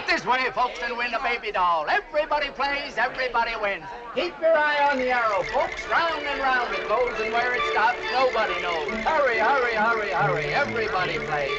this way, folks, and win a baby doll. Everybody plays, everybody wins. Keep your eye on the arrow, folks. Round and round it goes, and where it stops, nobody knows. Hurry, hurry, hurry, hurry. Everybody plays.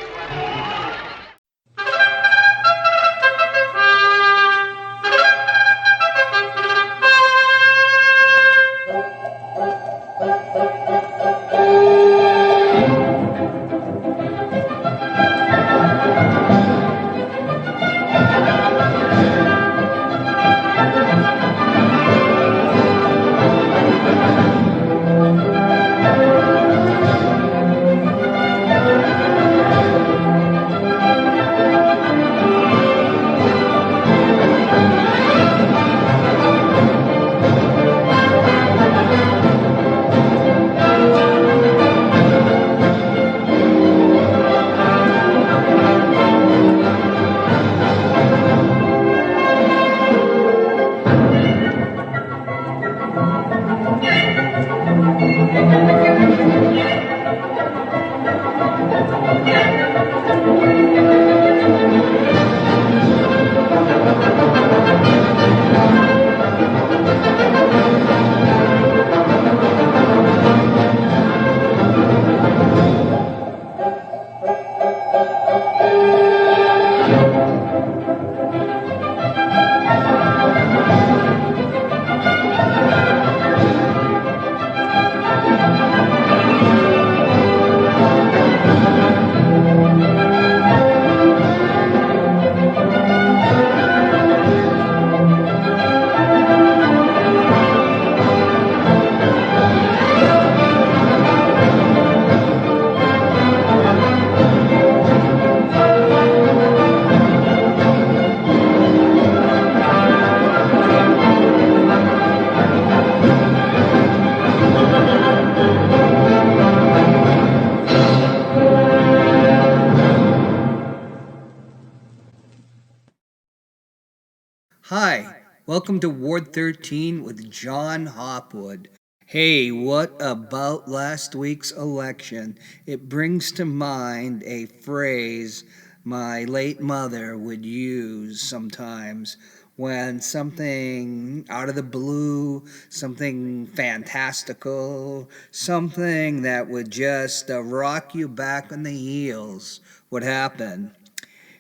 Hi, welcome to Ward 13 with Jon Hopwood. Hey, what about last week's election? It brings to mind a phrase my late mother would use sometimes when something out of the blue, something fantastical, something that would just rock you back on the heels would happen.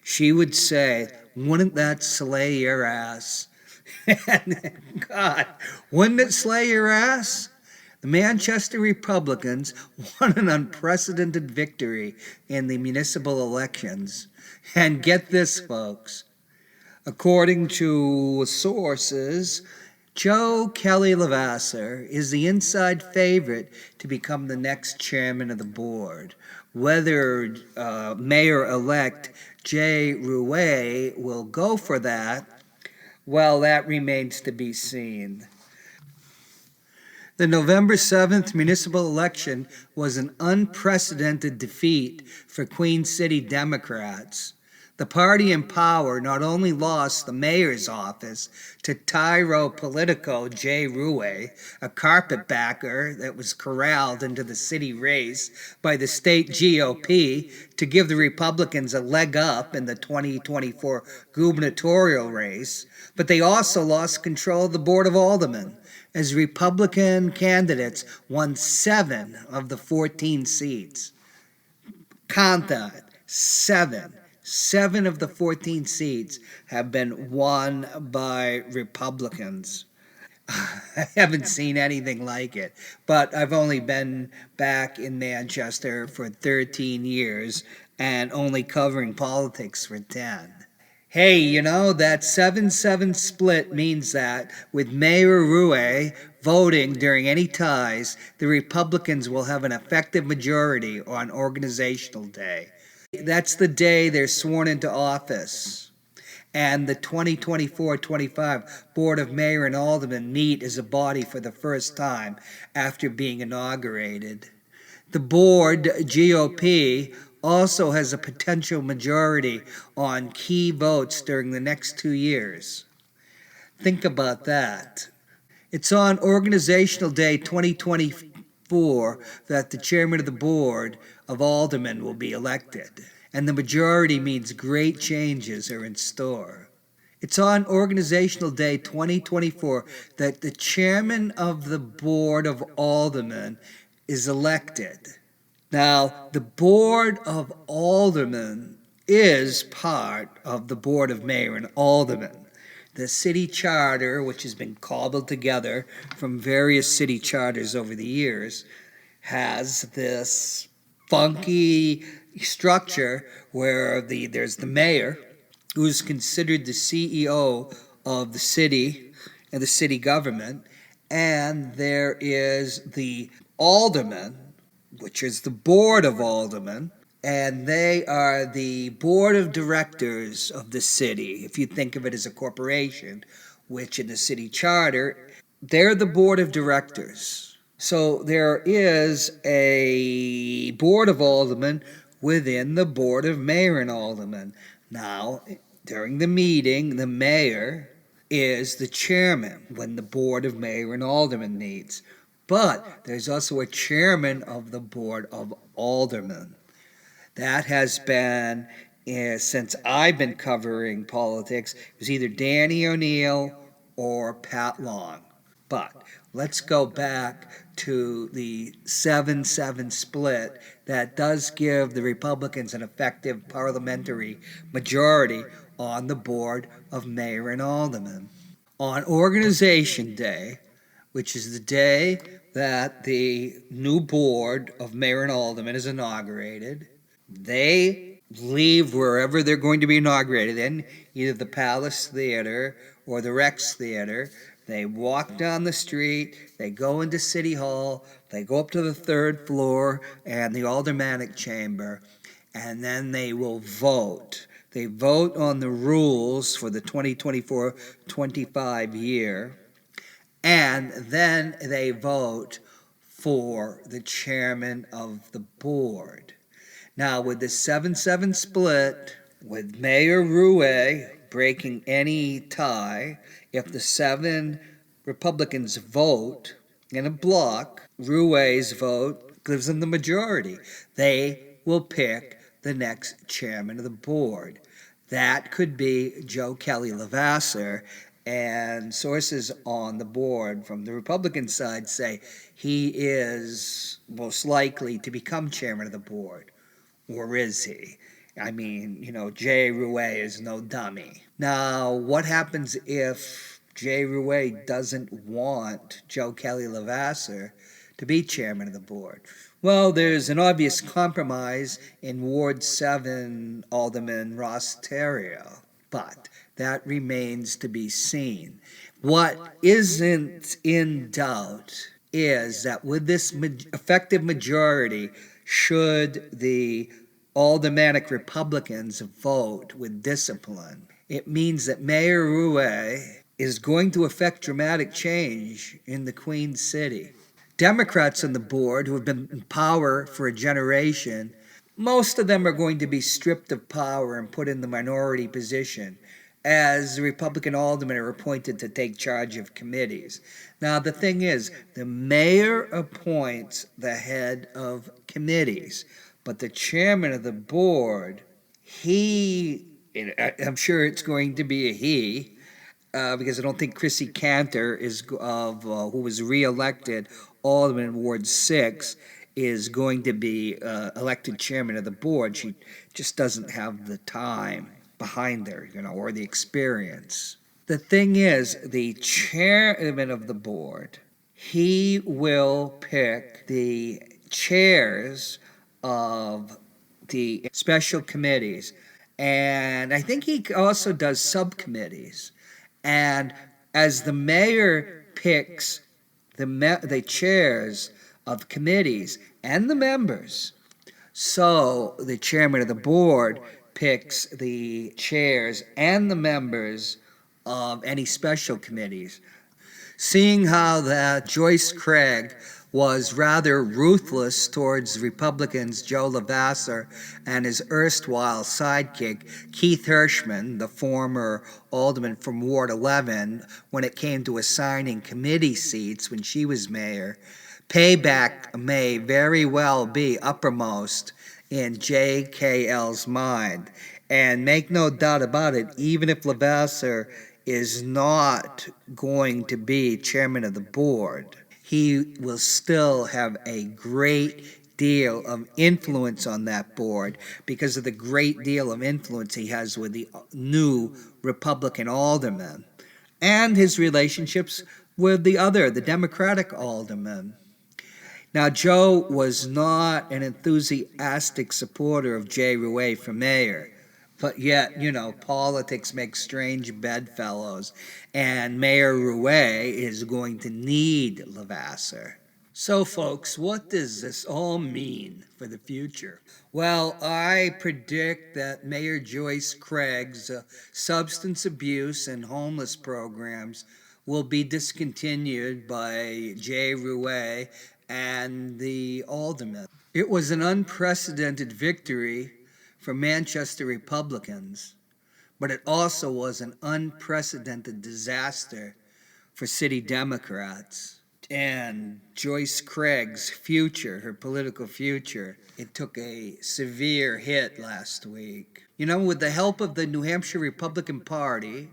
She would say, "Wouldn't that slay your ass?" And God, wouldn't it slay your ass? The Manchester Republicans won an unprecedented victory in the municipal elections. And get this, folks. According to sources, Joe Kelly Lavasser is the inside favorite to become the next chairman of the board. Whether Mayor-elect Jay Rouet will go for that, well, that remains to be seen. The November 7th municipal election was an unprecedented defeat for Queen City Democrats. The party in power not only lost the mayor's office to tyro politico Jay Rouet, a carpetbagger that was corralled into the city race by the state GOP to give the Republicans a leg up in the 2024 gubernatorial race, but they also lost control of the Board of Aldermen, as Republican candidates won 7 of the 14 seats. Count that, 7. 7 of the 14 seats have been won by Republicans. I haven't seen anything like it, but I've only been back in Manchester for 13 years and only covering politics for 10. Hey, you know, that 7-7 split means that with Mayor Rouet voting during any ties, the Republicans will have an effective majority on Organizational Day. That's the day they're sworn into office. And the 2024-25 Board of Mayor and Aldermen meet as a body for the first time after being inaugurated. The board, GOP, also has a potential majority on key votes during the next 2 years. Think about that. It's on Organizational Day 2024 that the chairman of the board of aldermen will be elected, and the majority means great changes are in store. It's on Organizational Day 2024 that the chairman of the Board of Aldermen is elected. Now, the Board of Aldermen is part of the Board of Mayor and Aldermen. The city charter, which has been cobbled together from various city charters over the years, has this funky structure where there's the mayor, who's considered the CEO of the city and the city government, and there is the alderman, which is the board of aldermen, and they are the board of directors of the city. If you think of it as a corporation, which in the city charter, they're the board of directors. So there is a board of aldermen within the board of mayor and aldermen. Now, during the meeting, the mayor is the chairman when the board of mayor and aldermen meets. But there's also a chairman of the board of aldermen. That has been, since I've been covering politics, it was either Danny O'Neill or Pat Long. But let's go back to the 7-7 split that does give the Republicans an effective parliamentary majority on the board of mayor and aldermen. On Organization Day, which is the day that the new board of mayor and aldermen is inaugurated, they leave wherever they're going to be inaugurated in, either the Palace Theater or the Rex Theater. They walk down the street, they go into City Hall, they go up to the third floor and the aldermanic chamber, and then they will vote. They vote on the rules for the 2024-25 year, and then they vote for the chairman of the board. Now, with the 7-7 split, with Mayor Rouet breaking any tie, if the 7 Republicans vote in a block, Rouet's vote gives them the majority. They will pick the next chairman of the board. That could be Joe Kelly Levasseur, and sources on the board from the Republican side say he is most likely to become chairman of the board. Or is he? I mean, Jay Rouet is no dummy. Now, what happens if Jay Rouet doesn't want Joe Kelly Levasseur to be chairman of the board? Well, there's an obvious compromise in Ward 7 Alderman Ross Terrio, but that remains to be seen. What isn't in doubt is that with this effective majority, should the aldermanic Republicans vote with discipline, it means that Mayor Rouet is going to affect dramatic change in the Queen City. Democrats on the board, who have been in power for a generation, most of them are going to be stripped of power and put in the minority position, as the Republican aldermen are appointed to take charge of committees. Now, the thing is, the mayor appoints the head of committees, but the chairman of the board, I'm sure it's going to be a he, because I don't think Chrissy Cantor, who was reelected alderman in Ward 6, is going to be elected chairman of the board. She just doesn't have the time behind her, or the experience. The thing is, the chairman of the board, he will pick the chairs of the special committees, and I think he also does subcommittees. And as the mayor picks the chairs of committees and the members, so the chairman of the board picks the chairs and the members of any special committees. Seeing how that Joyce Craig was rather ruthless towards Republicans Joe Levasseur and his erstwhile sidekick Keith Hirschman, the former alderman from Ward 11, when it came to assigning committee seats when she was mayor, Payback may very well be uppermost in JKL's mind. And make no doubt about it, even if Levasseur is not going to be chairman of the board, he will still have a great deal of influence on that board because of the great deal of influence he has with the new Republican aldermen and his relationships with the Democratic aldermen. Now, Joe was not an enthusiastic supporter of Jay Rouet for mayor, but yet, politics makes strange bedfellows, and Mayor Rouet is going to need Levasseur. So, folks, what does this all mean for the future? Well, I predict that Mayor Joyce Craig's substance abuse and homeless programs will be discontinued by Jay Rouet and the aldermen. It was an unprecedented victory for Manchester Republicans, but it also was an unprecedented disaster for city Democrats. And Joyce Craig's future, her political future, it took a severe hit last week. With the help of the New Hampshire Republican Party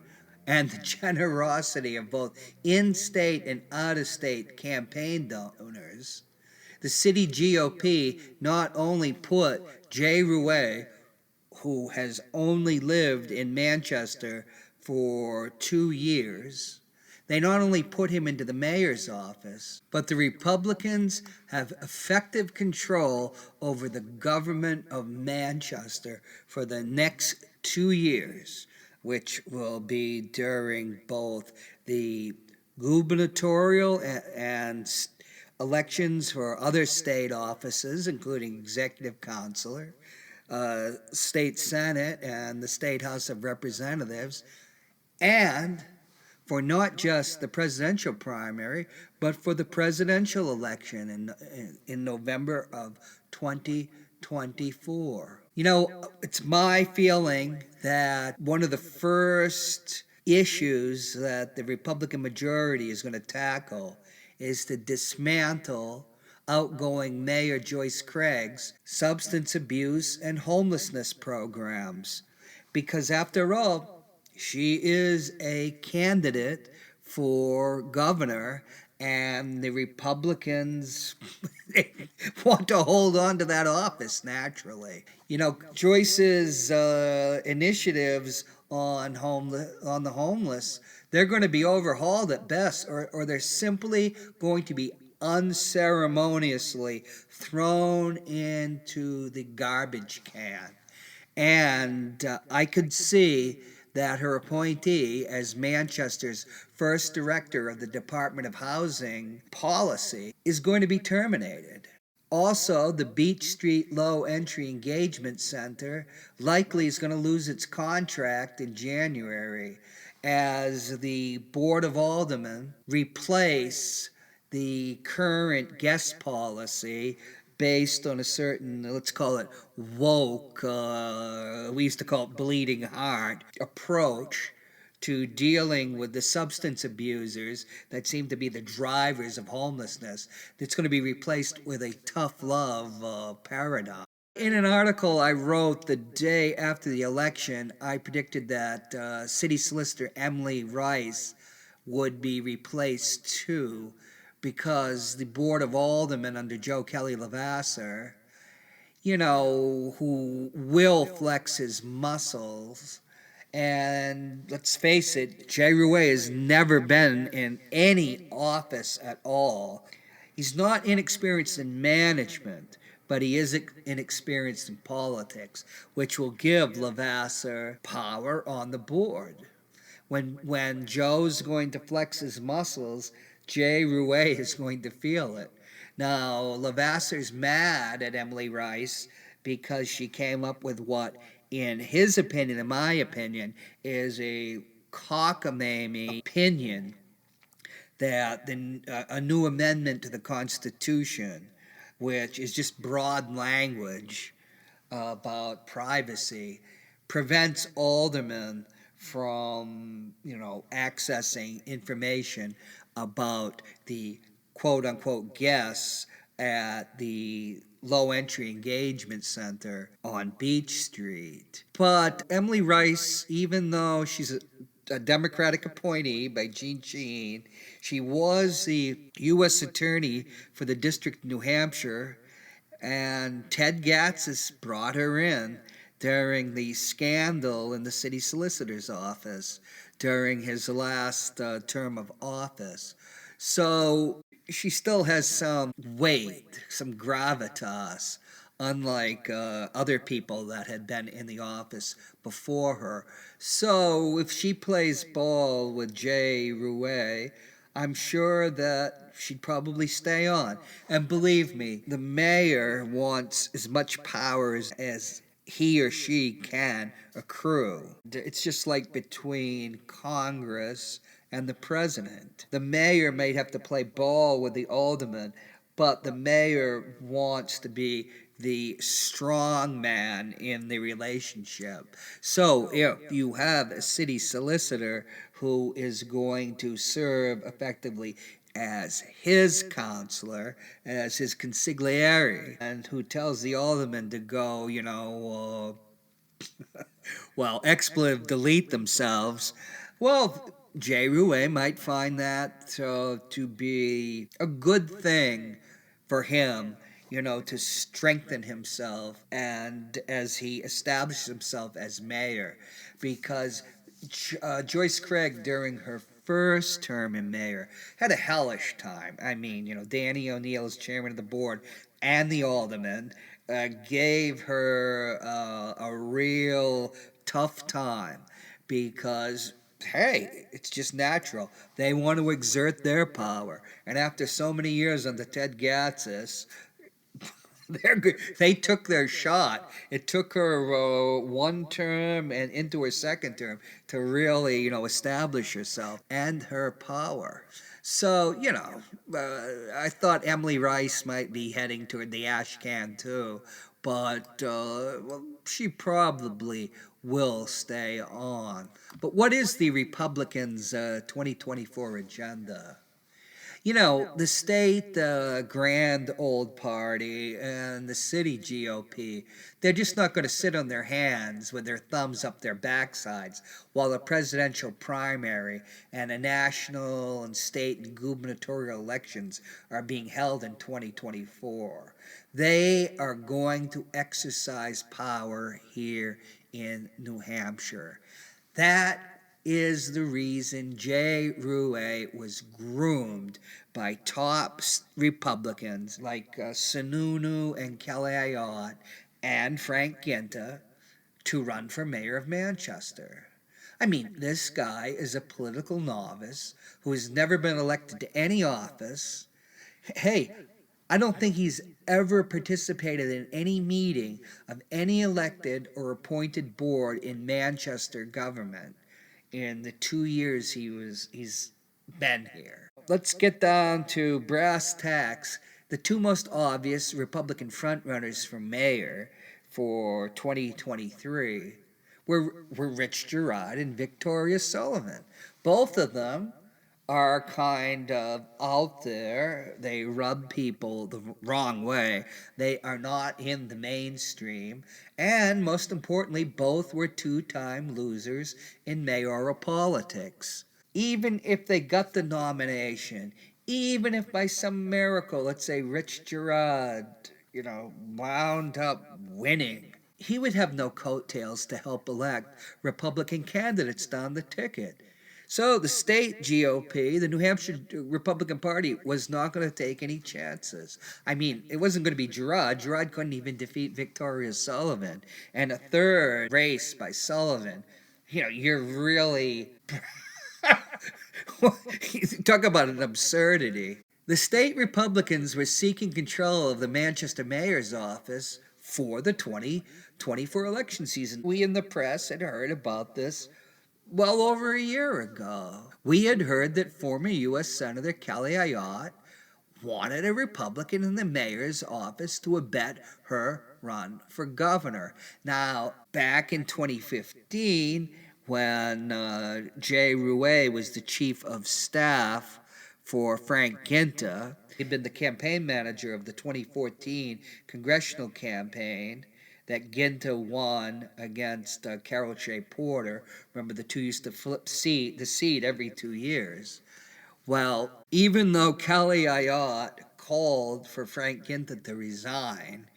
and the generosity of both in-state and out-of-state campaign donors, the city GOP not only put Jay Rouet, who has only lived in Manchester for 2 years, they not only put him into the mayor's office, but the Republicans have effective control over the government of Manchester for the next 2 years, which will be during both the gubernatorial and elections for other state offices, including executive councilor, state senate, and the state House of Representatives, and for not just the presidential primary, but for the presidential election in November of 2024. It's my feeling that one of the first issues that the Republican majority is going to tackle is to dismantle outgoing Mayor Joyce Craig's substance abuse and homelessness programs. Because after all, she is a candidate for governor, and the Republicans want to hold on to that office naturally. Joyce's initiatives on the homeless, they're going to be overhauled at best, or they're simply going to be unceremoniously thrown into the garbage can. And I could see that her appointee as Manchester's first director of the Department of Housing Policy is going to be terminated. Also, the Beach Street Low Entry Engagement Center likely is going to lose its contract in January as the Board of Aldermen replace the current guest policy based on a certain, let's call it woke, we used to call it bleeding heart, approach to dealing with the substance abusers that seem to be the drivers of homelessness. That's going to be replaced with a tough love paradigm. In an article I wrote the day after the election, I predicted that City Solicitor Emily Rice would be replaced too, because the Board of Aldermen under Joe Kelly Levasseur, who will flex his muscles. And let's face it, Jay Rouet has never been in any office at all. He's not inexperienced in management, but he is inexperienced in politics, which will give Levasseur power on the board. When Joe's going to flex his muscles, Jay Rouet is going to feel it. Now, Levasseur's mad at Emily Rice because she came up with what, in his opinion, in my opinion, is a cockamamie opinion that a new amendment to the Constitution, which is just broad language about privacy, prevents aldermen from, accessing information about the quote unquote guests at the low entry engagement center on Beach Street. But Emily Rice, even though she's a Democratic appointee by Gene Sheen, she was the U.S. Attorney for the District of New Hampshire, and Ted Gatzis brought her in during the scandal in the city solicitor's office during his last term of office. So she still has some weight, some gravitas, unlike other people that had been in the office before her. So if she plays ball with Jay Rouet, I'm sure that she'd probably stay on. And believe me, the mayor wants as much power as he or she can accrue. It's just like between Congress and the president. The mayor might have to play ball with the alderman, but the mayor wants to be the strong man in the relationship. So if you have a city solicitor who is going to serve effectively as his counselor, as his consigliere, and who tells the alderman to go, expletive delete themselves, well, Jay Rouet might find that to be a good thing for him, to strengthen himself and as he establishes himself as mayor. Because Joyce Craig, during her first term in mayor, had a hellish time. I mean, Danny O'Neill, as chairman of the board, and the alderman gave her a real tough time because, hey, it's just natural. They want to exert their power. And after so many years under Ted Gatzis, they took their shot. It took her one term and into her second term to really, establish herself and her power. So, I thought Emily Rice might be heading toward the ash can too, but she probably will stay on. But what is the Republicans' 2024 agenda? The state, the grand old party, and the city GOP, they're just not going to sit on their hands with their thumbs up their backsides while the presidential primary and the national and state and gubernatorial elections are being held in 2024. They are going to exercise power here in New Hampshire. That is the reason Jay Rouet was groomed by top Republicans like Sununu and Kelly Ayotte and Frank Ginta to run for mayor of Manchester. I mean, this guy is a political novice who has never been elected to any office. Hey, I don't think he's ever participated in any meeting of any elected or appointed board in Manchester government in the 2 years he's been here. Let's get down to brass tacks. The two most obvious Republican frontrunners for mayor for 2023 were Rich Girard and Victoria Sullivan. Both of them are kind of out there. They rub people the wrong way. They are not in the mainstream. And most importantly, both were two-time losers in mayoral politics. Even if they got the nomination, even if by some miracle, let's say Rich Girard, wound up winning, he would have no coattails to help elect Republican candidates down the ticket. So the state GOP, the New Hampshire Republican Party, was not going to take any chances. I mean, it wasn't going to be Girard. Girard couldn't even defeat Victoria Sullivan. And a third race by Sullivan, you're really... Talk about an absurdity. The state Republicans were seeking control of the Manchester mayor's office for the 2024 election season. We in the press had heard about this well over a year ago. We had heard that former U.S. Senator Kelly Ayotte wanted a Republican in the mayor's office to abet her run for governor. Now, back in 2015, when Jay Rouet was the chief of staff for Frank Ginta. He'd been the campaign manager of the 2014 congressional campaign that Ginta won against Carol Shea Porter. Remember, the two used to flip the seat every 2 years. Well, even though Kelly Ayotte called for Frank Ginta to resign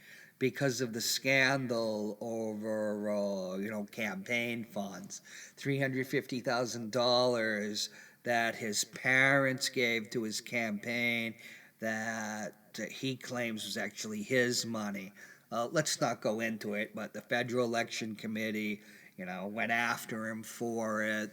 because of the scandal over, campaign funds, $350,000 that his parents gave to his campaign that he claims was actually his money. Let's not go into it, but the Federal Election Committee, went after him for it.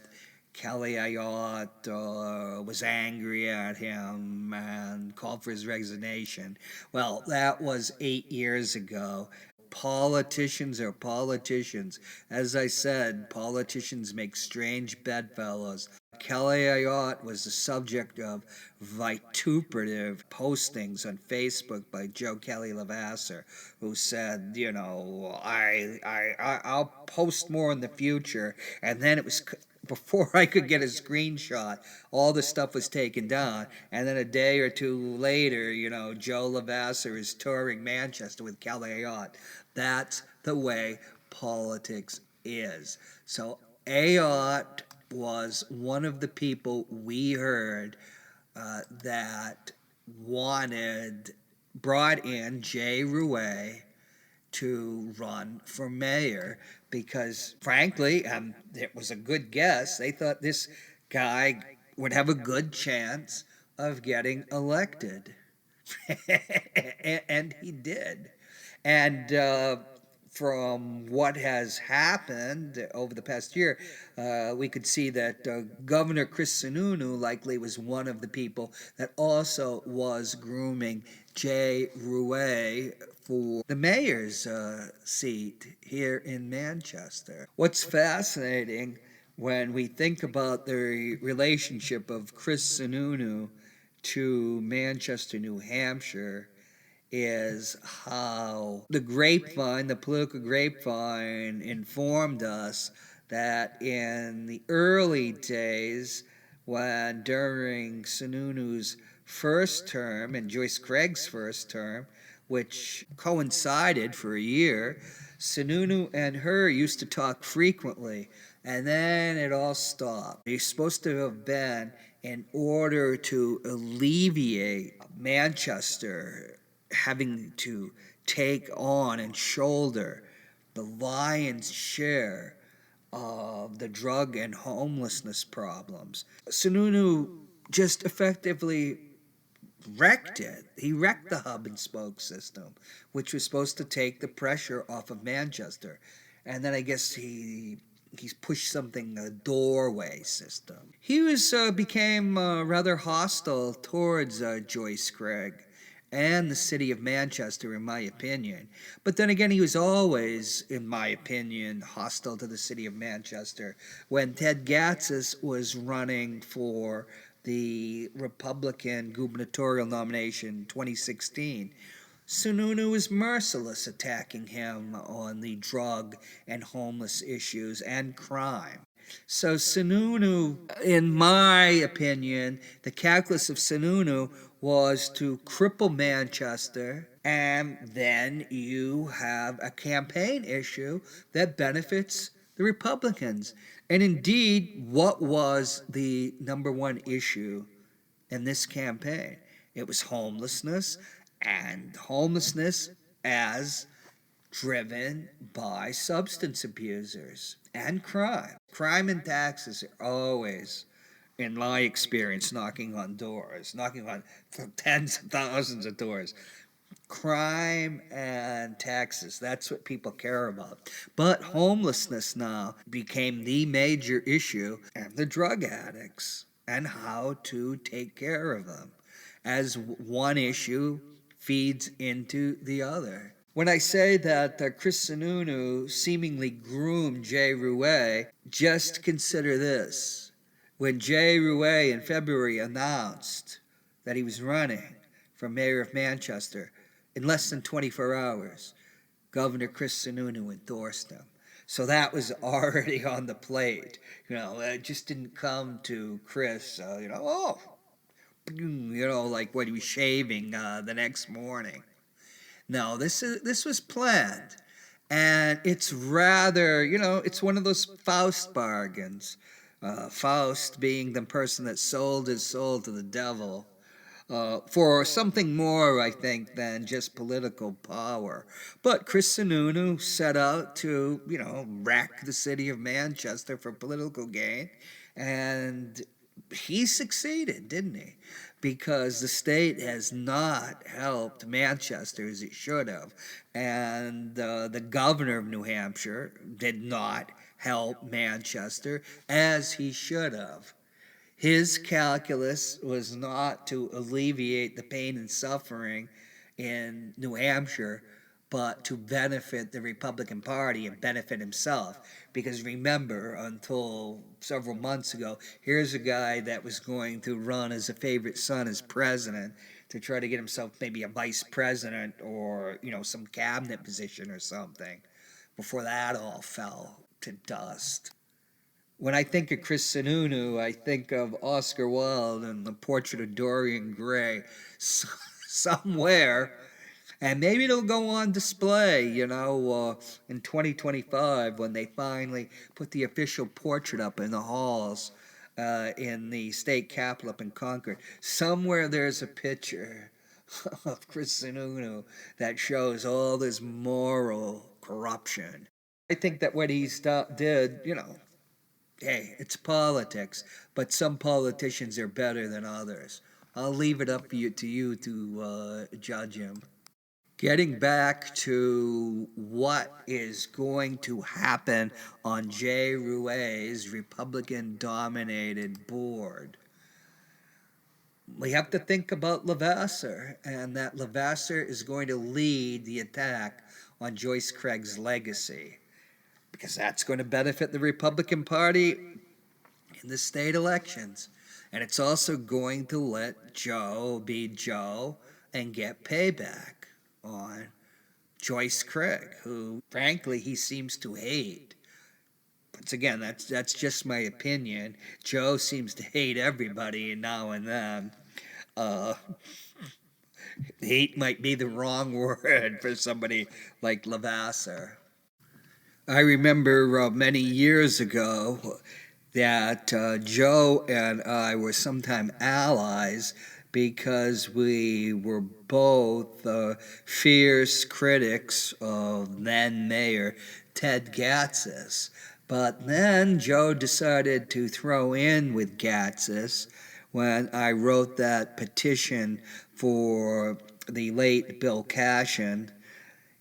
Kelly Ayotte was angry at him and called for his resignation. Well, that was 8 years ago. Politicians are politicians. As I said, politicians make strange bedfellows. Kelly Ayotte was the subject of vituperative postings on Facebook by Joe Kelly Lavasser, who said, I'll post more in the future. And then it was before I could get a screenshot, all the stuff was taken down. And then a day or two later, Joe Lavasser is touring Manchester with Kelly Ayotte. That's the way politics is. So Ayotte was one of the people we heard that brought in Jay Rouet to run for mayor because, frankly, it was a good guess. They thought this guy would have a good chance of getting elected. And he did. And from what has happened over the past year, we could see that Governor Chris Sununu likely was one of the people that also was grooming Jay Rouet for the mayor's seat here in Manchester. What's fascinating when we think about the relationship of Chris Sununu to Manchester, New Hampshire, is how the political grapevine, informed us that in the early days, during Sununu's first term and Joyce Craig's first term, which coincided for a year, Sununu and her used to talk frequently, and then it all stopped. It's supposed to have been in order to alleviate Manchester having to take on and shoulder the lion's share of the drug and homelessness problems. Sununu just effectively wrecked it. He wrecked the hub and spoke system, which was supposed to take the pressure off of Manchester. And then I guess he's pushed something, a doorway system. He became rather hostile towards Joyce Craig and the city of Manchester, in my opinion. But then again, he was always, in my opinion, hostile to the city of Manchester. When Ted Gatsas was running for the Republican gubernatorial nomination in 2016, Sununu was merciless, attacking him on the drug and homeless issues and crime. So Sununu, in my opinion, the calculus of Sununu was to cripple Manchester, and then you have a campaign issue that benefits the Republicans. And indeed, what was the number one issue in this campaign? It was homelessness, and homelessness as driven by substance abusers and crime. Crime and taxes are always, in my experience, knocking on tens of thousands of doors. Crime and taxes, that's what people care about. But homelessness now became the major issue, and the drug addicts, and how to take care of them, as one issue feeds into the other. When I say that Chris Sununu seemingly groomed Jay Rouet, just consider this. When Jay Rouet in February announced that he was running for mayor of Manchester, in less than 24 hours, Governor Chris Sununu endorsed him. So that was already on the plate. It just didn't come to Chris, like when he was shaving the next morning. No, this was planned. And it's rather, it's one of those Faust bargains. Faust being the person that sold his soul to the devil for something more, I think, than just political power. But Chris Sununu set out to, wreck the city of Manchester for political gain, and he succeeded, didn't he? Because the state has not helped Manchester as it should have, and the governor of New Hampshire did not help Manchester as he should have. His calculus was not to alleviate the pain and suffering in New Hampshire, but to benefit the Republican Party and benefit himself. Because remember, until several months ago, here's a guy that was going to run as a favorite son as president to try to get himself maybe a vice president or, some cabinet position or something before that all fell to dust. When I think of Chris Sununu, I think of Oscar Wilde and the portrait of Dorian Gray somewhere. And maybe it'll go on display, in 2025 when they finally put the official portrait up in the halls in the state capitol up in Concord. Somewhere there's a picture of Chris Sununu that shows all this moral corruption. I think that what he's did, hey, it's politics, but some politicians are better than others. I'll leave it up to you to judge him. Getting back to what is going to happen on Jay Rouet's Republican-dominated board, we have to think about Levasseur, and that Levasseur is going to lead the attack on Joyce Craig's legacy, because that's going to benefit the Republican Party in the state elections. And it's also going to let Joe be Joe and get payback on Joyce Craig, who, frankly, he seems to hate. Once again, that's just my opinion. Joe seems to hate everybody now and then. Hate might be the wrong word for somebody like Levasseur. I remember many years ago that Joe and I were sometime allies because we were both fierce critics of then Mayor Ted Gatsas. But then Joe decided to throw in with Gatsas when I wrote that petition for the late Bill Cashin,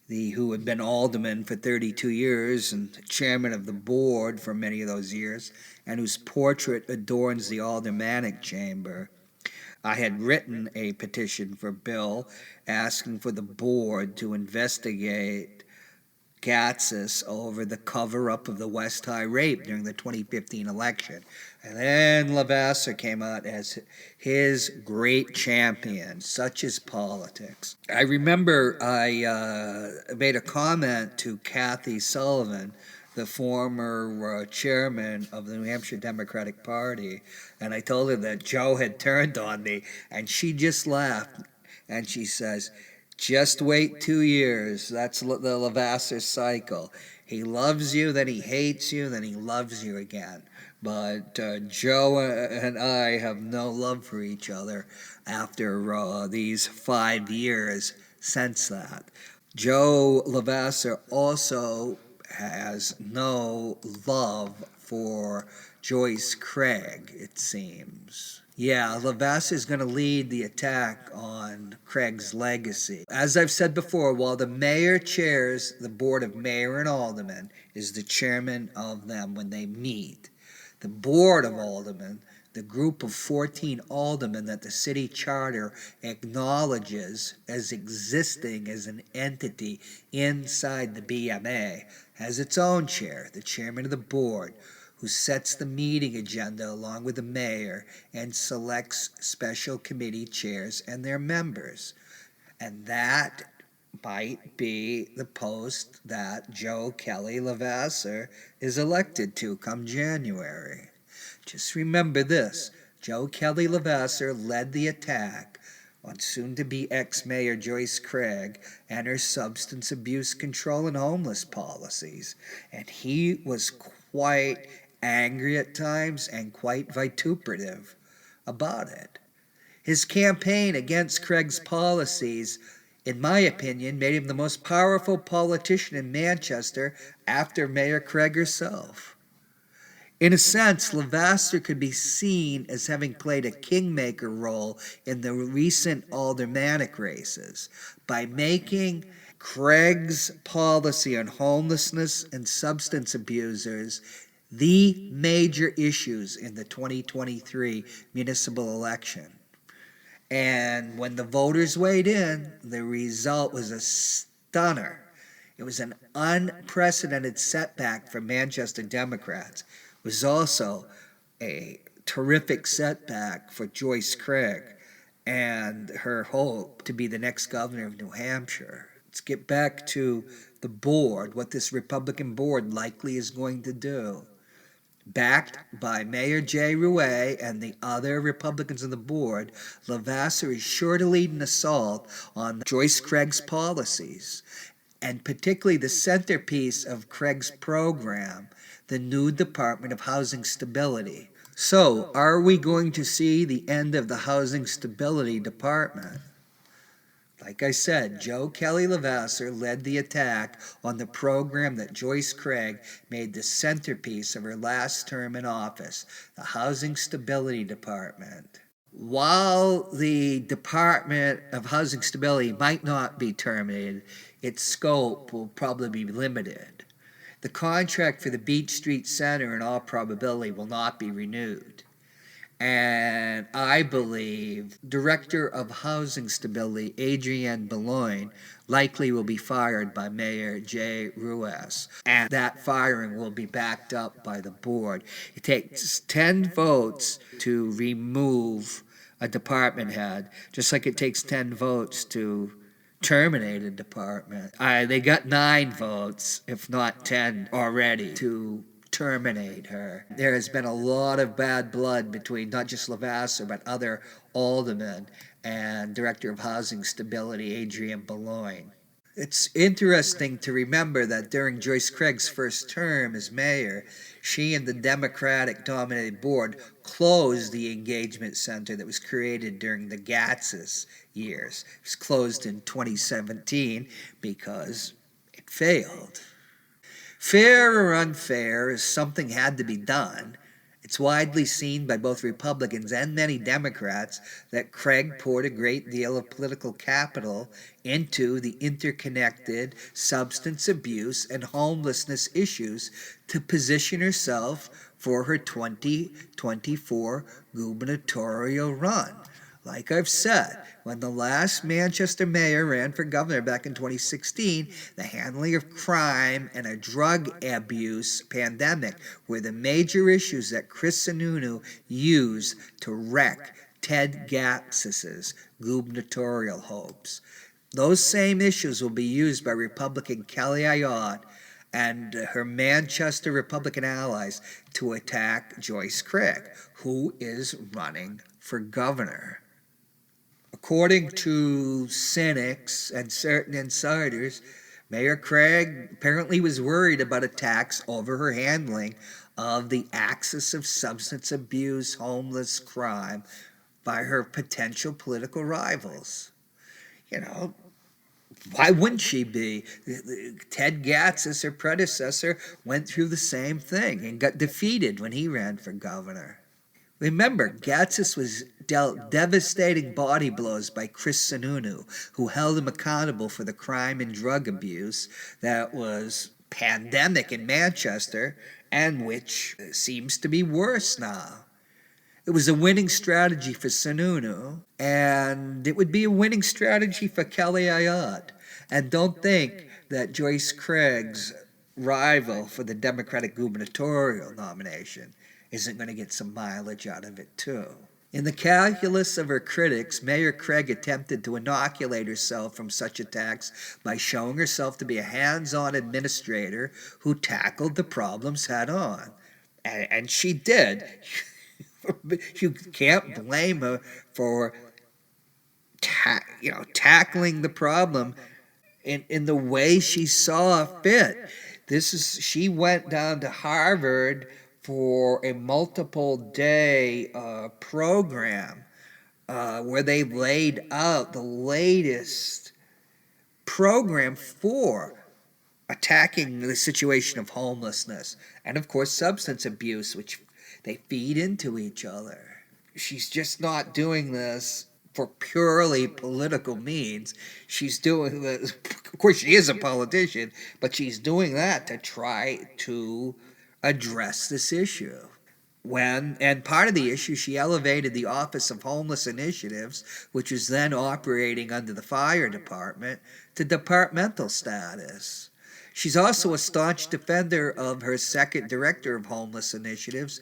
who had been alderman for 32 years and chairman of the board for many of those years, and whose portrait adorns the aldermanic chamber. I had written a petition for Bill asking for the board to investigate Gatsas over the cover-up of the West High rape during the 2015 election. And then Levasseur came out as his great champion. Such is politics. I remember I made a comment to Kathy Sullivan, the former chairman of the New Hampshire Democratic Party, and I told her that Joe had turned on me, and she just laughed, and she says, "Just wait 2 years. That's the Levasseur cycle. He loves you, then he hates you, then he loves you again." But Joe and I have no love for each other after these 5 years since that. Joe Levasseur also has no love for Joyce Craig, it seems. Yeah, Levasseur is going to lead the attack on Craig's legacy. As I've said before, while the mayor chairs the board of mayor and aldermen, is the chairman of them when they meet. The board of aldermen, the group of 14 aldermen that the city charter acknowledges as existing as an entity inside the BMA, has its own chair, the chairman of the board, who sets the meeting agenda along with the mayor and selects special committee chairs and their members. And that might be the post that Joe Kelly Levasseur is elected to come January. Just remember this: Joe Kelly Levasseur led the attack on soon-to-be ex-mayor Joyce Craig and her substance abuse control and homeless policies. And he was quite angry at times and quite vituperative about it. His campaign against Craig's policies, in my opinion, made him the most powerful politician in Manchester after Mayor Craig herself. In a sense, Levasseur could be seen as having played a kingmaker role in the recent aldermanic races by making Craig's policy on homelessness and substance abusers the major issues in the 2023 municipal election. And when the voters weighed in, the result was a stunner. It was an unprecedented setback for Manchester Democrats. It was also a terrific setback for Joyce Craig and her hope to be the next governor of New Hampshire. Let's get back to the board, what this Republican board likely is going to do. Backed by Mayor Jay Rouet and the other Republicans on the board, Levasseur is sure to lead an assault on Joyce Craig's policies, and particularly the centerpiece of Craig's program, the new Department of Housing Stability. So, are we going to see the end of the Housing Stability Department? Like I said, Joe Kelly Levasseur led the attack on the program that Joyce Craig made the centerpiece of her last term in office, the Housing Stability Department. While the Department of Housing Stability might not be terminated, its scope will probably be limited. The contract for the Beach Street Center, in all probability, will not be renewed. And I believe Director of Housing Stability, Adrienne Boulogne, likely will be fired by Mayor Jay Rouet. And that firing will be backed up by the board. It takes 10 votes to remove a department head, just like it takes 10 votes to terminate a department. They got 9 votes, if not 10 already, to terminate her. There has been a lot of bad blood between not just Levasseur, but other aldermen and Director of Housing Stability, Adrienne Boulogne. It's interesting to remember that during Joyce Craig's first term as mayor, she and the Democratic-dominated board closed the engagement center that was created during the Gatzis years. It was closed in 2017 because it failed. Fair or unfair, something had to be done. It's widely seen by both Republicans and many Democrats that Craig poured a great deal of political capital into the interconnected substance abuse and homelessness issues to position herself for her 2024 gubernatorial run. Like I've said, when the last Manchester mayor ran for governor back in 2016, the handling of crime and a drug abuse pandemic were the major issues that Chris Sununu used to wreck Ted Gatsis's gubernatorial hopes. Those same issues will be used by Republican Kelly Ayotte and her Manchester Republican allies to attack Joyce Craig, who is running for governor. According to cynics and certain insiders, Mayor Craig apparently was worried about attacks over her handling of the axis of substance abuse, homeless crime by her potential political rivals. You know, why wouldn't she be? Ted Gatsis, her predecessor, went through the same thing and got defeated when he ran for governor. Remember, Gatsis was dealt devastating body blows by Chris Sununu, who held him accountable for the crime and drug abuse that was pandemic in Manchester and which seems to be worse now. It was a winning strategy for Sununu, and it would be a winning strategy for Kelly Ayotte. And don't think that Joyce Craig's rival for the Democratic gubernatorial nomination isn't going to get some mileage out of it, too. In the calculus of her critics, Mayor Craig attempted to inoculate herself from such attacks by showing herself to be a hands-on administrator who tackled the problems head-on. And she did. You can't blame her for tackling the problem in the way she saw fit. She went down to Harvard for a multiple day program where they laid out the latest program for attacking the situation of homelessness and, of course, substance abuse, which they feed into each other. She's just not doing this for purely political means. She's doing this, of course, she is a politician, but she's doing that to try to address this issue. And part of the issue, she elevated the Office of Homeless Initiatives, which was then operating under the fire department, to departmental status. She's also a staunch defender of her second director of homeless initiatives,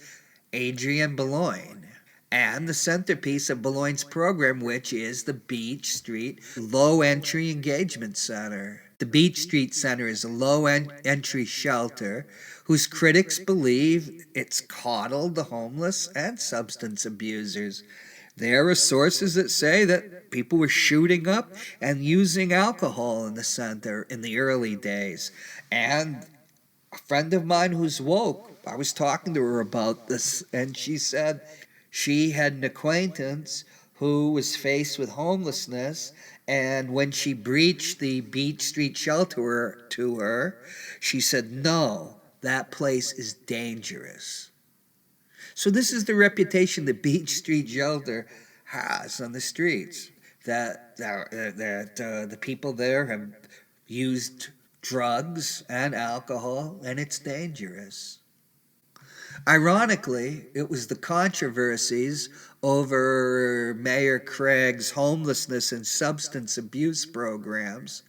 Adrienne Boulogne, and the centerpiece of Boulogne's program, which is the Beach Street Low Entry Engagement Center. The Beach Street Center is a low-entry shelter whose critics believe it's coddled the homeless and substance abusers. There are sources that say that people were shooting up and using alcohol in the center in the early days. And a friend of mine who's woke, I was talking to her about this, and she said she had an acquaintance who was faced with homelessness, and when she breached the Beach Street shelter to her, she said, "No, that place is dangerous." So this is the reputation the Beach Street shelter has on the streets, that the people there have used drugs and alcohol, and it's dangerous. Ironically, it was the controversies over Mayor Craig's homelessness and substance abuse programs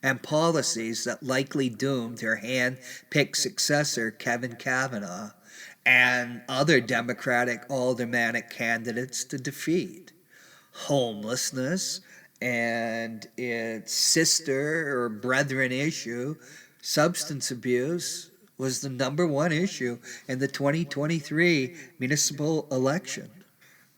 and policies that likely doomed her hand-picked successor, Kevin Kavanaugh, and other Democratic aldermanic candidates to defeat. Homelessness and its sister or brethren issue, substance abuse, was the number one issue in the 2023 municipal election.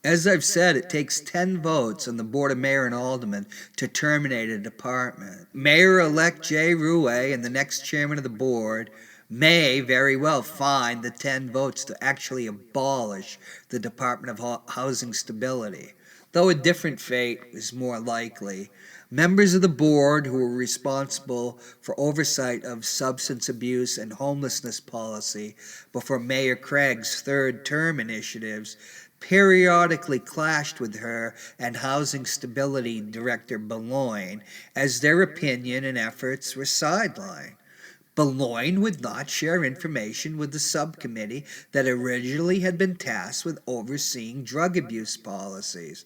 As I've said, it takes 10 votes on the Board of Mayor and Aldermen to terminate a department. Mayor-elect Jay Rouet and the next chairman of the board may very well find the 10 votes to actually abolish the Department of Housing Stability, though a different fate is more likely. Members of the board who were responsible for oversight of substance abuse and homelessness policy before Mayor Craig's third term initiatives periodically clashed with her and Housing Stability Director Boulogne as their opinion and efforts were sidelined. Boulogne would not share information with the subcommittee that originally had been tasked with overseeing drug abuse policies,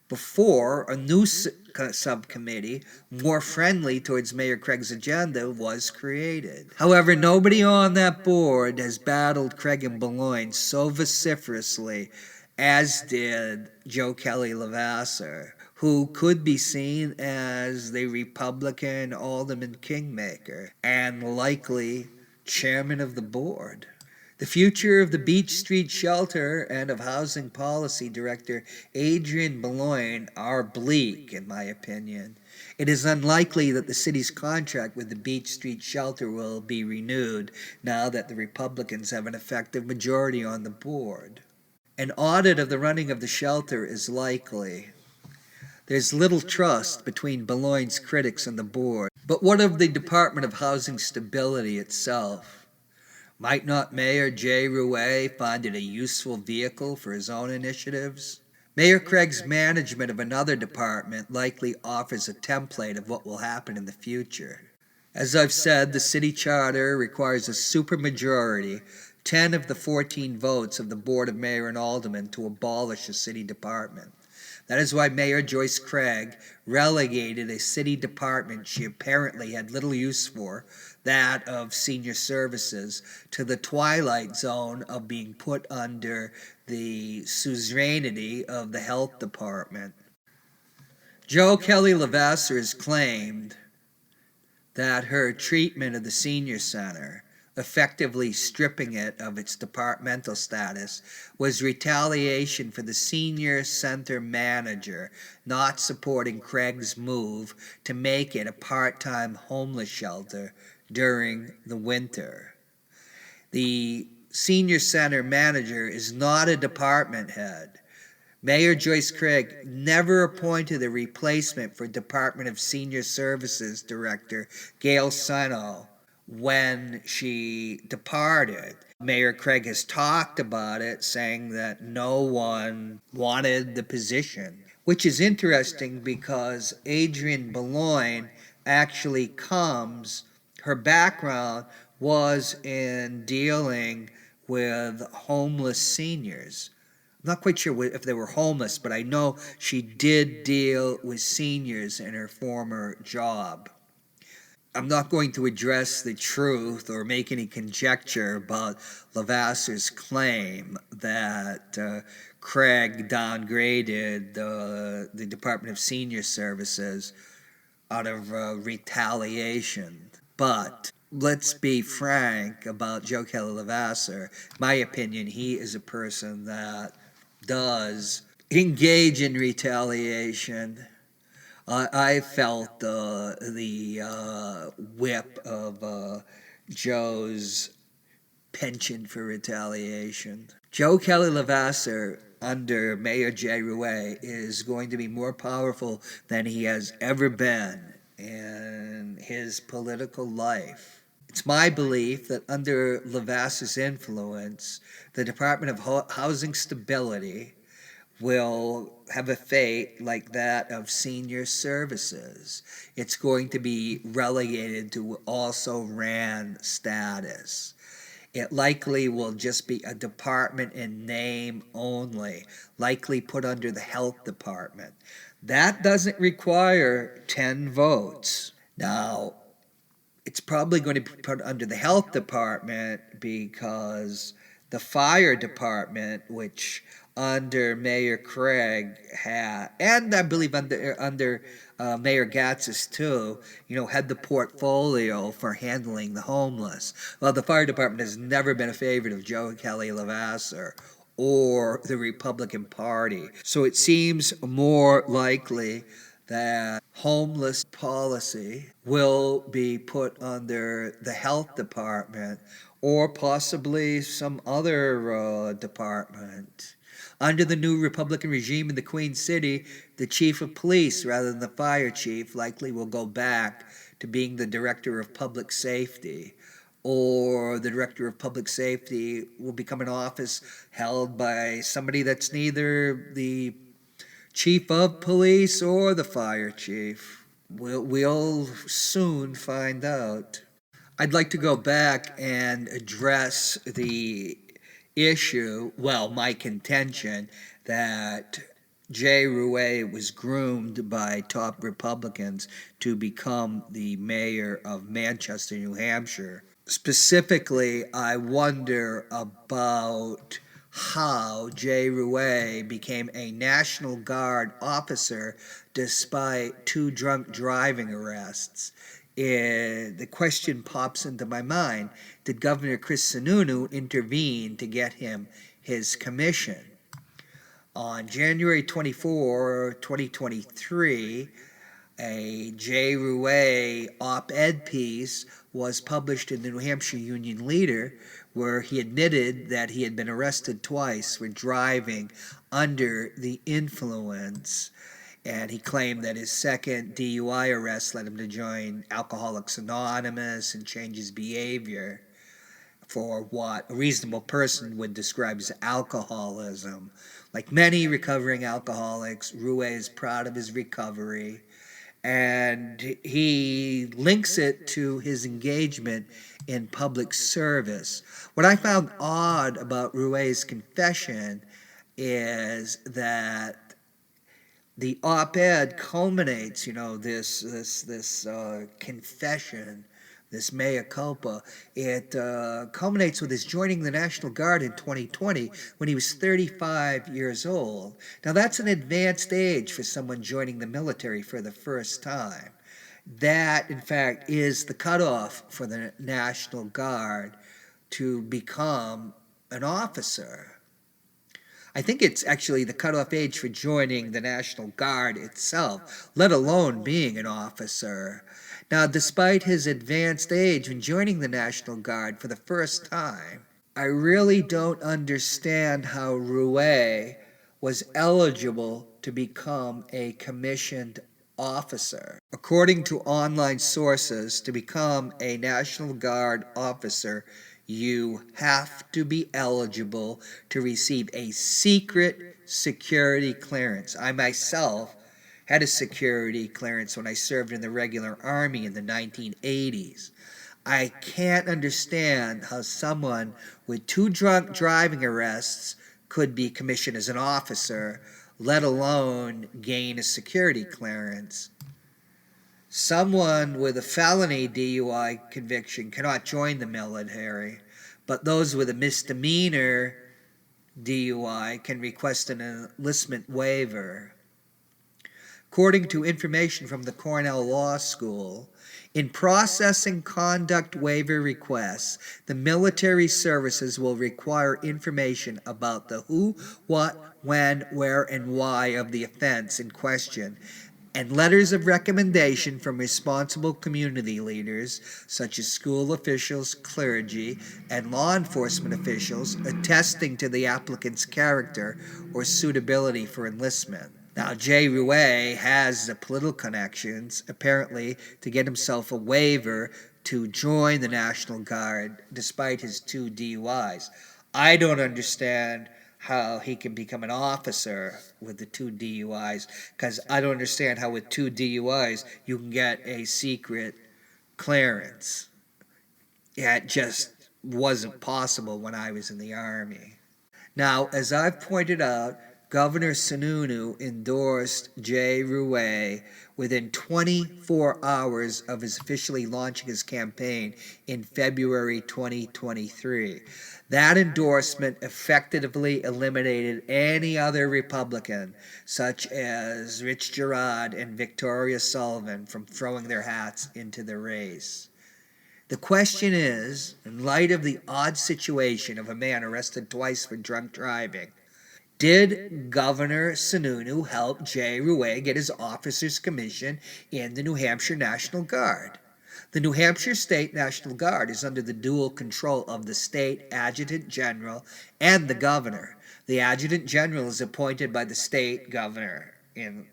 before a new subcommittee, more friendly towards Mayor Craig's agenda, was created. However, nobody on that board has battled Craig and Boulogne so vociferously as did Joe Kelly Levasseur, who could be seen as the Republican Alderman Kingmaker and likely chairman of the board. The future of the Beach Street Shelter and of Housing Policy Director Adrienne Boulogne are bleak, in my opinion. It is unlikely that the city's contract with the Beach Street Shelter will be renewed now that the Republicans have an effective majority on the board. An audit of the running of the shelter is likely. There's little trust between Boulogne's critics and the board. But what of the Department of Housing Stability itself? Might not Mayor Jay Rouet find it a useful vehicle for his own initiatives? Mayor Craig's management of another department likely offers a template of what will happen in the future. As I've said, the city charter requires a supermajority, 10 of the 14 votes of the Board of Mayor and Aldermen, to abolish a city department. That is why Mayor Joyce Craig relegated a city department she apparently had little use for, that of senior services, to the twilight zone of being put under the suzerainty of the health department. Joe Kelly Levasseur has claimed that her treatment of the senior center effectively stripping it of its departmental status, was retaliation for the senior center manager not supporting Craig's move to make it a part-time homeless shelter during the winter. The senior center manager is not a department head. Mayor Joyce Craig never appointed a replacement for Department of Senior Services Director Gail Seno when she departed. Mayor Craig has talked about it, saying that no one wanted the position, which is interesting because Adrienne Boulogne actually her background was in dealing with homeless seniors. I'm not quite sure if they were homeless, but I know she did deal with seniors in her former job. I'm not going to address the truth or make any conjecture about Levasseur claim that Craig downgraded the Department of Senior Services out of retaliation. But let's be frank about Joe Kelly Levasseur. In my opinion, he is a person that does engage in retaliation. I felt the whip of Joe's penchant for retaliation. Joe Kelly Levasseur under Mayor Jay Rouet is going to be more powerful than he has ever been in his political life. It's my belief that under Levasseur's influence, the Department of Housing Stability will have a fate like that of senior services. It's going to be relegated to also ran status. It likely will just be a department in name only, likely put under the health department. That doesn't require 10 votes. Now, it's probably going to be put under the health department because the fire department, which under Mayor Craig had, and I believe under Mayor Gatzis too, had the portfolio for handling the homeless. Well, the fire department has never been a favorite of Joe Kelly Levasseur or the Republican Party. So it seems more likely that homeless policy will be put under the health department or possibly some other department. Under the new Republican regime in the Queen City, the chief of police, rather than the fire chief, likely will go back to being the director of public safety. Or the director of public safety will become an office held by somebody that's neither the chief of police or the fire chief. We'll soon find out. I'd like to go back and address the issue, my contention, that Jay Rouet was groomed by top Republicans to become the mayor of Manchester, New Hampshire. Specifically, I wonder about how Jay Rouet became a National Guard officer despite 2 drunk driving arrests. The question pops into my mind, did Governor Chris Sununu intervene to get him his commission? On January 24, 2023, a Jay Rouet op-ed piece was published in the New Hampshire Union Leader where he admitted that he had been arrested twice for driving under the influence, and he claimed that his second DUI arrest led him to join Alcoholics Anonymous and change his behavior for what a reasonable person would describe as alcoholism. Like many recovering alcoholics, Rouet is proud of his recovery, and he links it to his engagement in public service. What I found odd about Rouet's confession is that the op-ed culminates, this confession, this mea culpa. It culminates with his joining the National Guard in 2020 when he was 35 years old. Now, that's an advanced age for someone joining the military for the first time. That, in fact, is the cutoff for the National Guard to become an officer. I think it's actually the cutoff age for joining the National Guard itself, let alone being an officer. Now, despite his advanced age when joining the National Guard for the first time, I really don't understand how Rouet was eligible to become a commissioned officer. According to online sources, to become a National Guard officer, you have to be eligible to receive a secret security clearance. I myself had a security clearance when I served in the regular army in the 1980s. I can't understand how someone with 2 drunk driving arrests could be commissioned as an officer, let alone gain a security clearance. Someone with a felony DUI conviction cannot join the military, but those with a misdemeanor DUI can request an enlistment waiver. According to information from the Cornell Law School, in processing conduct waiver requests, the military services will require information about the who, what, when, where, and why of the offense in question, and letters of recommendation from responsible community leaders, such as school officials, clergy, and law enforcement officials, attesting to the applicant's character or suitability for enlistment. Now, Jay Rouet has the political connections, apparently, to get himself a waiver to join the National Guard despite his 2 DUIs. I don't understand how he can become an officer with the 2 DUIs, because I don't understand how with 2 DUIs you can get a secret clearance. Yeah, it just wasn't possible when I was in the Army. Now, as I've pointed out, Governor Sununu endorsed Jay Rouet within 24 hours of his officially launching his campaign in February 2023. That endorsement effectively eliminated any other Republican, such as Rich Girard and Victoria Sullivan, from throwing their hats into the race. The question is, in light of the odd situation of a man arrested twice for drunk driving, did Governor Sununu help Jay Rouet get his officer's commission in the New Hampshire National Guard? The New Hampshire State National Guard is under the dual control of the state adjutant general and the governor. The adjutant general is appointed by the state governor in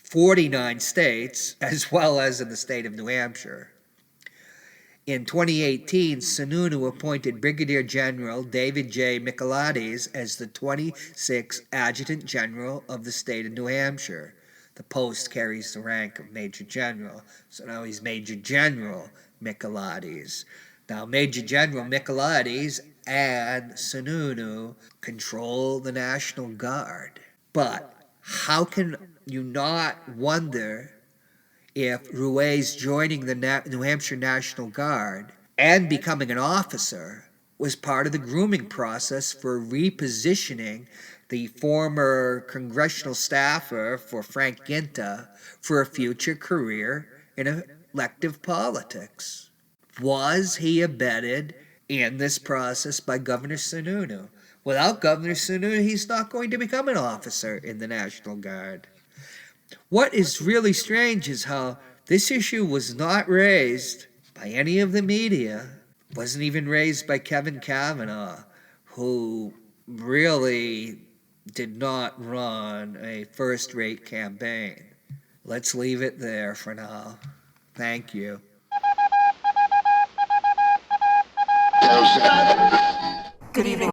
49 states, as well as in the state of New Hampshire. In 2018, Sununu appointed Brigadier General David J. Michaelides as the 26th Adjutant General of the state of New Hampshire. The post carries the rank of Major General, so now he's Major General Michaelides. Now, Major General Michaelides and Sununu control the National Guard. But how can you not wonder if Rouet's joining the New Hampshire National Guard and becoming an officer was part of the grooming process for repositioning the former congressional staffer for Frank Ginta for a future career in elective politics? Was he abetted in this process by Governor Sununu? Without Governor Sununu, he's not going to become an officer in the National Guard. What is really strange is how this issue was not raised by any of the media. It wasn't even raised by Kevin Kavanaugh, who really did not run a first-rate campaign. Let's leave it there for now. Thank you. Good evening.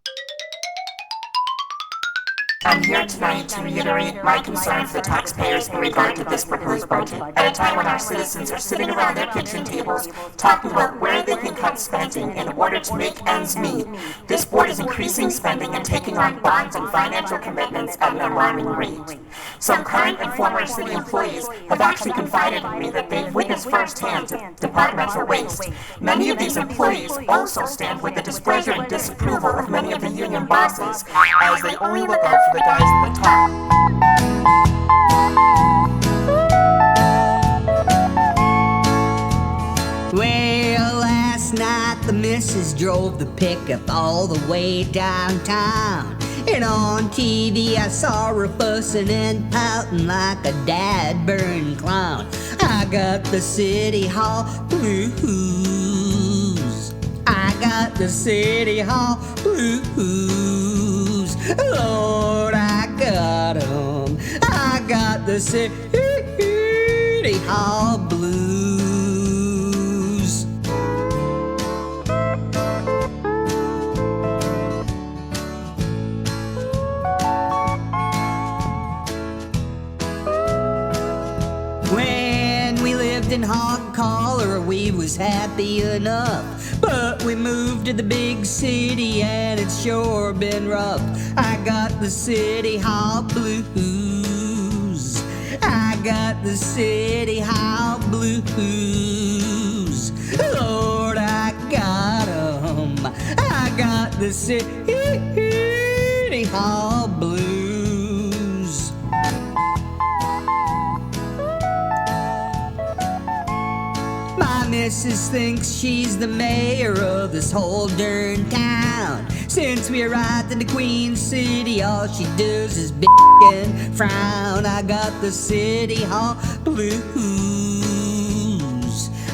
I'm here tonight to reiterate my concern for taxpayers in regard to this proposed budget at a time when our citizens are sitting around their kitchen tables talking about where they can cut spending in order to make ends meet. This board is increasing spending and taking on bonds and financial commitments at an alarming rate. Some current and former city employees have actually confided in me that they've witnessed firsthand departmental waste. Many of these employees also stand with the displeasure and disapproval of many of the union bosses, as they only look out for the guys at the top. Well, last night the missus drove the pickup all the way downtown. And on TV I saw her fussing and pouting like a dad-burned clown. I got the City Hall blues. I got the City Hall blues. Lord, I got 'em. I got the City Hall blues. When we lived in Hog Collar, we was happy enough. But we moved to the big city and it's sure been rough. I got the City Hall blues. I got the City Hall blues. Lord, I got 'em. I got the City Hall blues. My missus thinks she's the mayor of this whole darn town. Since we arrived in the Queen City, all she does is bitch and frown. I got the City Hall blues.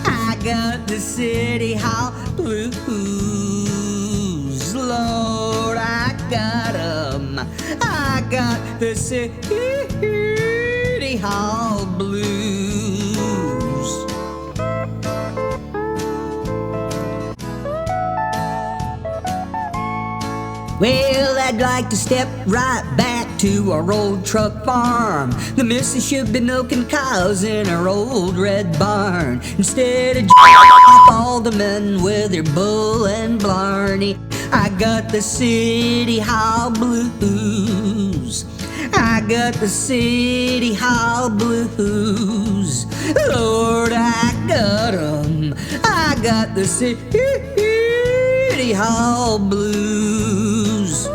I got the City Hall blues. Lord, I got 'em. I got the City Hall blues. Well, I'd like to step right back to our old truck farm. The missus should be milking cows in our old red barn. Instead of off aldermen with their bull and blarney, I got the City Hall blues. I got the City Hall blues. Lord, I got 'em. I got the City Hall blues.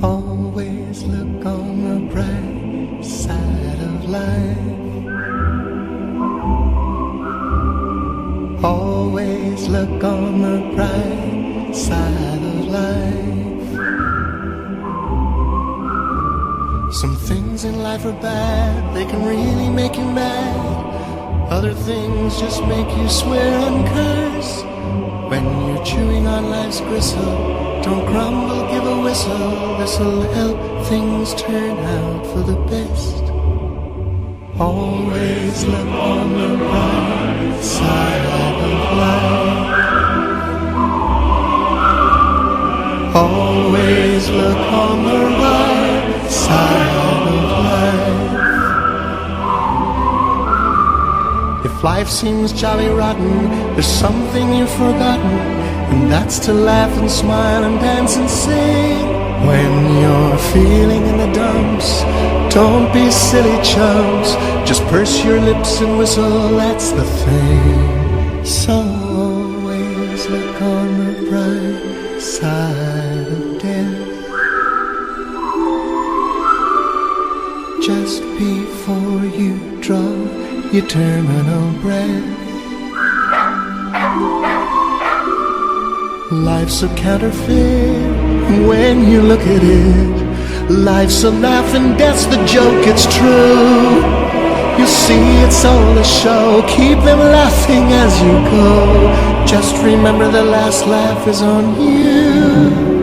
Always look on the bright side of life. Always look on the bright side of life. Some things in life are bad, they can really make you mad. Other things just make you swear and curse. When you're chewing on life's gristle, don't grumble, give a whistle. This'll help things turn out for the best. Always look on the bright side of life. Always look on the right side of life. If life seems jolly rotten, there's something you've forgotten, and that's to laugh and smile and dance and sing. When you're feeling in the dumps, don't be silly chumps. Just purse your lips and whistle, that's the thing. So always look on the bright side of death. Just before you draw your terminal breath. Life's a counterfeit when you look at it. Life's a laugh and death's the joke, it's true. You see, it's all a show, keep them laughing as you go. Just remember the last laugh is on you.